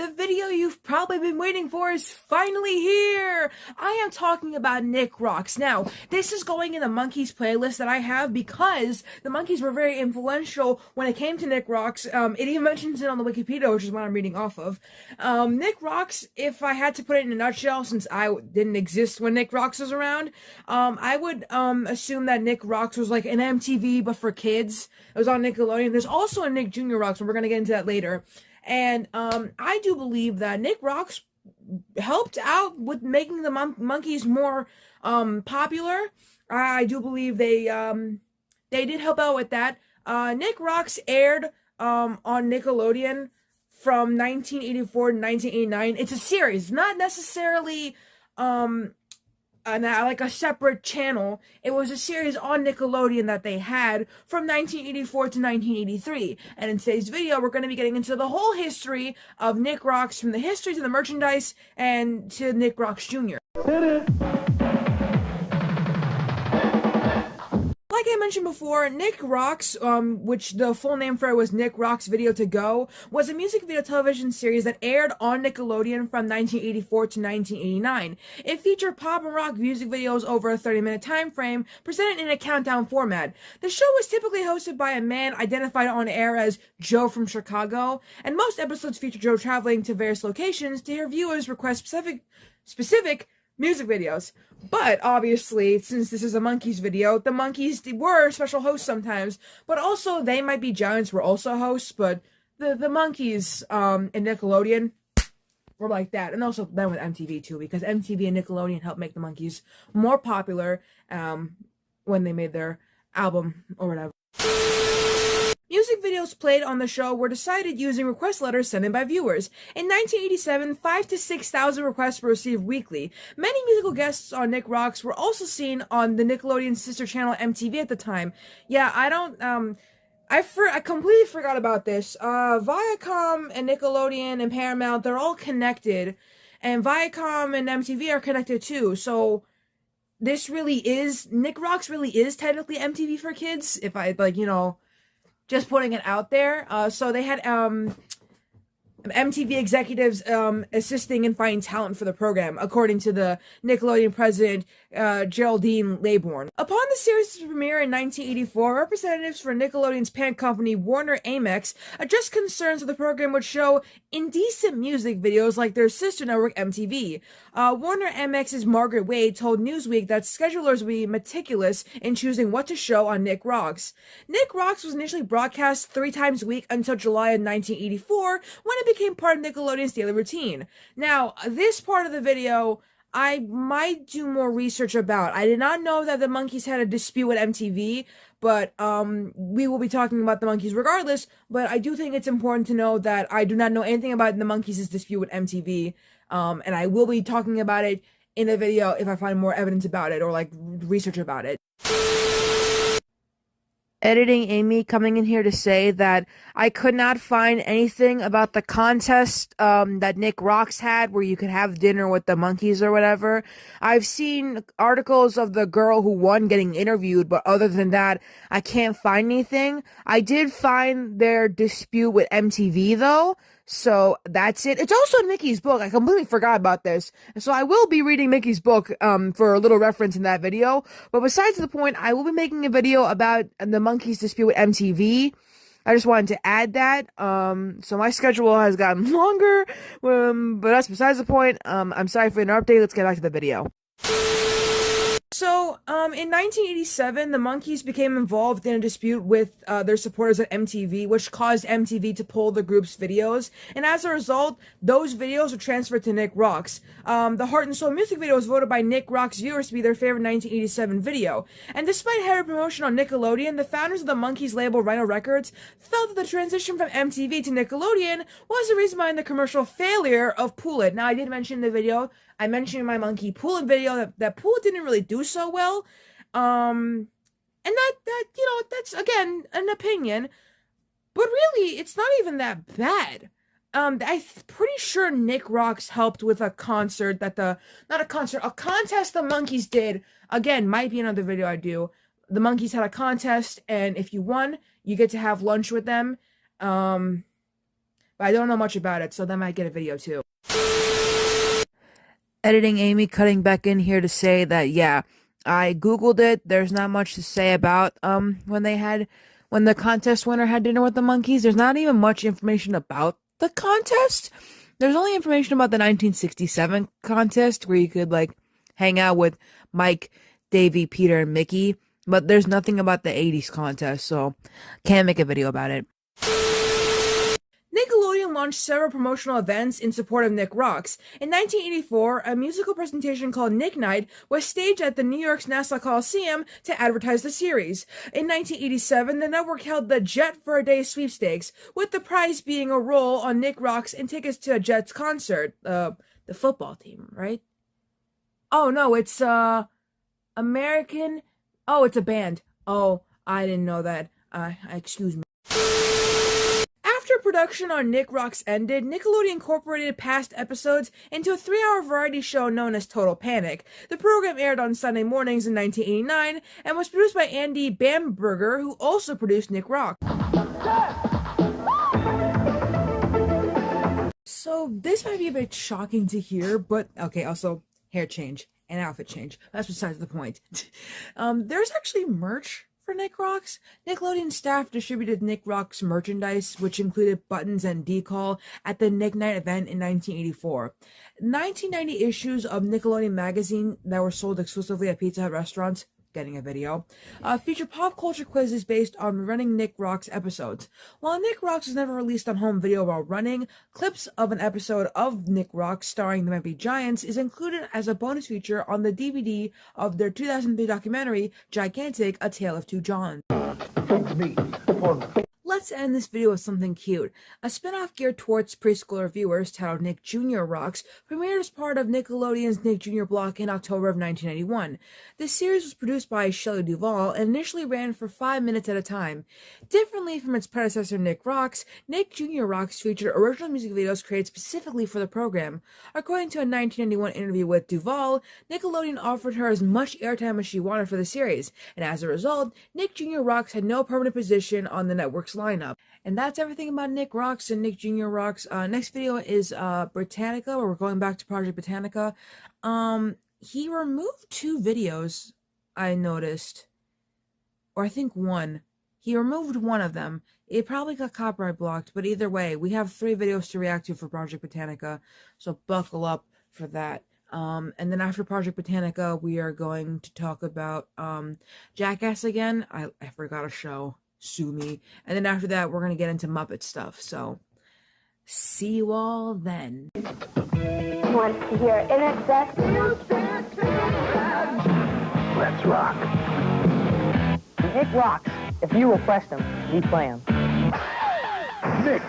The video you've probably been waiting for is finally here! I am talking about Nick Rocks. Now, this is going in the Monkees playlist that I have because the Monkees were very influential when it came to Nick Rocks. It even mentions it on the Wikipedia, which is what I'm reading off of. Nick Rocks, if I had to put it in a nutshell, since I didn't exist when Nick Rocks was around, I would assume that Nick Rocks was like an MTV, but for kids. It was on Nickelodeon. There's also a Nick Jr. Rocks, and we're going to get into that later. And I do believe that Nick Rocks helped out with making the Monkees more popular. I do believe they did help out with that. Nick Rocks aired on Nickelodeon from 1984 to 1989. It's a series, not necessarily like a separate channel. It was a series on Nickelodeon that they had from 1984 to 1983. And in today's video, we're going to be getting into the whole history of Nick Rocks, from the history to the merchandise and to Nick Rocks Jr. Hit it! Like I mentioned before, Nick Rocks, which the full name for it was Nick Rocks Video to Go, was a music video television series that aired on Nickelodeon from 1984 to 1989. It featured pop and rock music videos over a 30-minute time frame, presented in a countdown format. The show was typically hosted by a man identified on air as Joe from Chicago, and most episodes feature Joe traveling to various locations to hear viewers request specific music videos. But obviously, since this is a Monkees video, the Monkees were special hosts sometimes, but also they might be giants were also hosts, but the Monkees in Nickelodeon were like that. And also then with MTV too, because MTV and Nickelodeon helped make the Monkees more popular when they made their album or whatever. Music videos played on the show were decided using request letters sent in by viewers. In 1987, 5,000 to 6,000 requests were received weekly. Many musical guests on Nick Rocks were also seen on the Nickelodeon sister channel MTV at the time. Yeah, I completely forgot about this. Viacom and Nickelodeon and Paramount, they're all connected. And Viacom and MTV are connected too, so this really is, Nick Rocks really is technically MTV for kids, if I, just putting it out there. So they had MTV executives assisting in finding talent for the program, according to the Nickelodeon president, Geraldine Laybourne. Upon the series' premiere in 1984, representatives for Nickelodeon's parent company, Warner Amex, addressed concerns that the program would show indecent music videos like their sister network, MTV. Warner Amex's Margaret Wade told Newsweek that schedulers would be meticulous in choosing what to show on Nick Rocks. Nick Rocks was initially broadcast 3 times a week until July of 1984, when it became part of Nickelodeon's daily routine. Now, this part of the video, I might do more research about. I did not know that the Monkees had a dispute with MTV, but we will be talking about the Monkees regardless, but I do think it's important to know that I do not know anything about the Monkees' dispute with MTV, and I will be talking about it in a video if I find more evidence about it or research about it. Editing Amy coming in here to say that I could not find anything about the contest that Nick Rocks had where you could have dinner with the Monkees or whatever. I've seen articles of the girl who won getting interviewed, but other than that, I can't find anything. I did find their dispute with MTV though, so that's it. It's also Mickey's book. I completely forgot about this. So I will be reading Mickey's book for a little reference in that video. But besides the point, I will be making a video about the Monkees dispute with MTV. I just wanted to add that. So my schedule has gotten longer. But that's besides the point. I'm sorry for the update. Let's get back to the video. So, in 1987, the Monkees became involved in a dispute with their supporters at MTV, which caused MTV to pull the group's videos, and as a result, those videos were transferred to Nick Rocks. The Heart and Soul music video was voted by Nick Rocks viewers to be their favorite 1987 video, and despite heavy promotion on Nickelodeon, the founders of the Monkees label Rhino Records felt that the transition from MTV to Nickelodeon was the reason behind the commercial failure of Pool It. Now, I did mention in the video, I mentioned in my Monkey Pool It video that Pool It didn't really do so well, and that that's again an opinion, but really it's not even that bad. I'm pretty sure Nick Rocks helped with a concert that a contest the Monkees did. Again, might be another video I do. The Monkees had a contest, and if you won, you get to have lunch with them. but I don't know much about it, so that might get a video too. Editing Amy cutting back in here to say that, yeah, I googled it. There's not much to say about when the contest winner had dinner with the monkeys. There's not even much information about the contest. There's only information about the 1967 contest where you could like hang out with Mike, Davey, Peter, and Mickey, but there's nothing about the 80s contest, so can't make a video about it. Nickelodeon launched several promotional events in support of Nick Rocks. In 1984, a musical presentation called Nick Night was staged at the New York's Nassau Coliseum to advertise the series. In 1987, the network held the Jet for a Day sweepstakes, with the prize being a role on Nick Rocks and tickets to a Jets concert. The football team, right? Oh, no, it's, American... Oh, it's a band. Oh, I didn't know that. Excuse me. After production on Nick Rocks ended, Nickelodeon incorporated past episodes into a 3-hour variety show known as Total Panic. The program aired on Sunday mornings in 1989 and was produced by Andy Bamberger, who also produced Nick Rocks. So this might be a bit shocking to hear, but okay, also hair change and outfit change. That's besides the point. There's actually merch for Nick Rocks. Nickelodeon staff distributed Nick Rocks merchandise, which included buttons and decal, at the Nick Night event in 1984. 1990 issues of Nickelodeon magazine that were sold exclusively at Pizza Hut restaurants, getting a video, feature pop culture quizzes based on running Nick Rocks episodes. While Nick Rocks was never released on home video while running, clips of an episode of Nick Rocks starring the Might Be Giants is included as a bonus feature on the DVD of their 2003 documentary, Gigantic, A Tale of Two Johns. Let's end this video with something cute. A spin-off geared towards preschooler viewers titled Nick Jr. Rocks premiered as part of Nickelodeon's Nick Jr. block in October of 1991. This series was produced by Shelley Duvall and initially ran for 5 minutes at a time. Differently from its predecessor Nick Rocks, Nick Jr. Rocks featured original music videos created specifically for the program. According to a 1991 interview with Duvall, Nickelodeon offered her as much airtime as she wanted for the series, and as a result, Nick Jr. Rocks had no permanent position on the network's lineup. And that's everything about Nick Rocks and Nick Jr. Rocks. Next video is Britannica, where we're going back to Project Britannica. He removed 2 videos, I noticed. Or I think 1. He removed 1 of them. It probably got copyright blocked, but either way, we have 3 videos to react to for Project Britannica, so buckle up for that. And then after Project Britannica, we are going to talk about Jackass again. I forgot a show. Sue me. And then after that, we're going to get into Muppet stuff. So, see you all then. Want to hear In Excess? Let's rock. Nick Rocks. If you request him, we play him. Nick.